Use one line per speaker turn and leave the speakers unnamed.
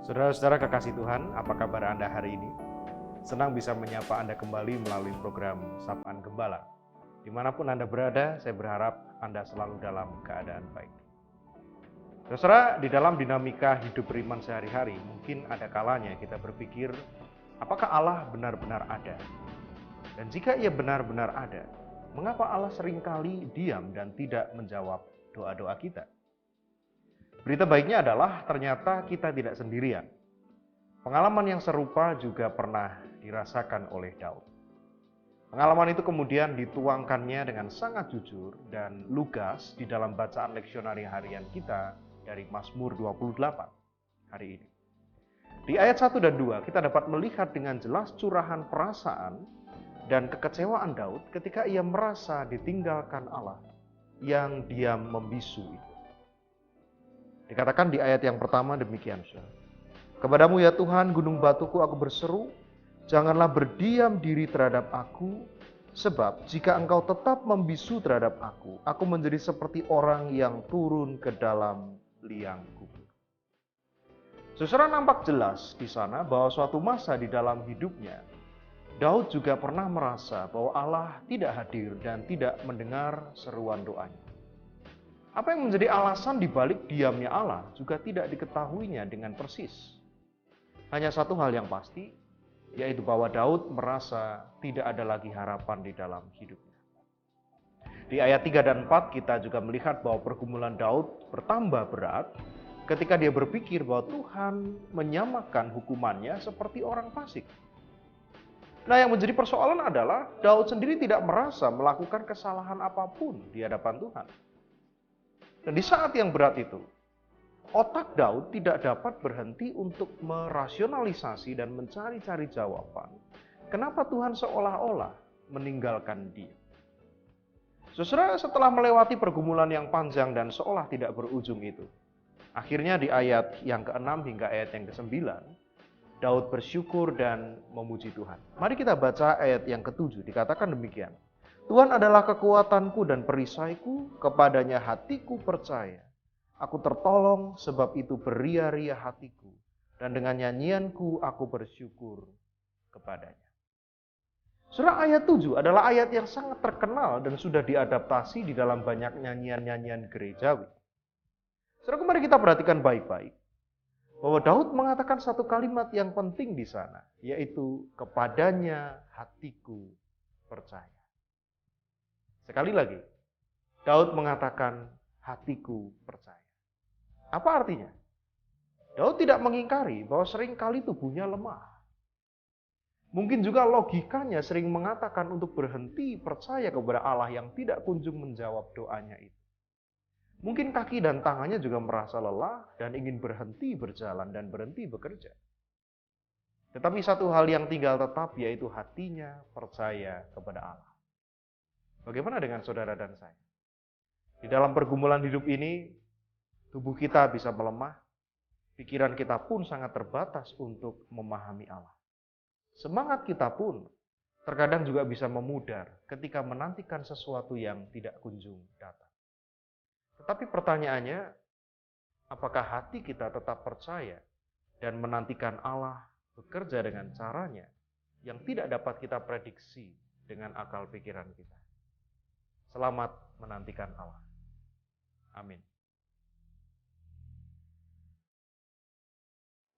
Saudara-saudara kekasih Tuhan, apa kabar Anda hari ini? Senang bisa menyapa Anda kembali melalui program Sapaan Gembala. Dimanapun Anda berada, saya berharap Anda selalu dalam keadaan baik. Saudara, di dalam dinamika hidup beriman sehari-hari, mungkin ada kalanya kita berpikir, apakah Allah benar-benar ada? Dan jika ia benar-benar ada, mengapa Allah seringkali diam dan tidak menjawab doa-doa kita? Berita baiknya adalah ternyata kita tidak sendirian. Pengalaman yang serupa juga pernah dirasakan oleh Daud. Pengalaman itu kemudian dituangkannya dengan sangat jujur dan lugas di dalam bacaan leksionari harian kita dari Mazmur 28 hari ini. Di ayat 1 dan 2 kita dapat melihat dengan jelas curahan perasaan dan kekecewaan Daud ketika ia merasa ditinggalkan Allah yang diam membisu itu. Dikatakan di ayat yang pertama demikian, saudara. Kepadamu ya Tuhan, gunung batuku, aku berseru, janganlah berdiam diri terhadap aku, sebab jika engkau tetap membisu terhadap aku menjadi seperti orang yang turun ke dalam liang kubur. Saudara, nampak jelas di sana bahwa suatu masa di dalam hidupnya, Daud juga pernah merasa bahwa Allah tidak hadir dan tidak mendengar seruan doanya. Apa yang menjadi alasan dibalik diamnya Allah juga tidak diketahuinya dengan persis. Hanya satu hal yang pasti, yaitu bahwa Daud merasa tidak ada lagi harapan di dalam hidupnya. Di ayat 3 dan 4 kita juga melihat bahwa pergumulan Daud bertambah berat ketika dia berpikir bahwa Tuhan menyamakan hukumannya seperti orang fasik. Nah, yang menjadi persoalan adalah Daud sendiri tidak merasa melakukan kesalahan apapun di hadapan Tuhan. Dan di saat yang berat itu, otak Daud tidak dapat berhenti untuk merasionalisasi dan mencari-cari jawaban. Kenapa Tuhan seolah-olah meninggalkan dia? Saudara, setelah melewati pergumulan yang panjang dan seolah tidak berujung itu, akhirnya di ayat yang ke-6 hingga ayat yang ke-9, Daud bersyukur dan memuji Tuhan. Mari kita baca ayat yang ke-7, dikatakan demikian. Tuhan adalah kekuatanku dan perisaiku, kepadanya hatiku percaya. Aku tertolong sebab itu beria-ria hatiku, dan dengan nyanyianku aku bersyukur kepadanya. Surah ayat 7 adalah ayat yang sangat terkenal dan sudah diadaptasi di dalam banyak nyanyian-nyanyian gerejawi. Saudara, mari kita perhatikan baik-baik bahwa Daud mengatakan satu kalimat yang penting di sana, yaitu kepadanya hatiku percaya. Sekali lagi, Daud mengatakan hatiku percaya. Apa artinya? Daud tidak mengingkari bahwa seringkali tubuhnya lemah. Mungkin juga logikanya sering mengatakan untuk berhenti percaya kepada Allah yang tidak kunjung menjawab doanya itu. Mungkin kaki dan tangannya juga merasa lelah dan ingin berhenti berjalan dan berhenti bekerja. Tetapi satu hal yang tinggal tetap, yaitu hatinya percaya kepada Allah. Bagaimana dengan saudara dan saya? Di dalam pergumulan hidup ini, tubuh kita bisa melemah, pikiran kita pun sangat terbatas untuk memahami Allah. Semangat kita pun terkadang juga bisa memudar ketika menantikan sesuatu yang tidak kunjung datang. Tetapi pertanyaannya, apakah hati kita tetap percaya dan menantikan Allah bekerja dengan caranya yang tidak dapat kita prediksi dengan akal pikiran kita? Selamat menantikan Allah. Amin.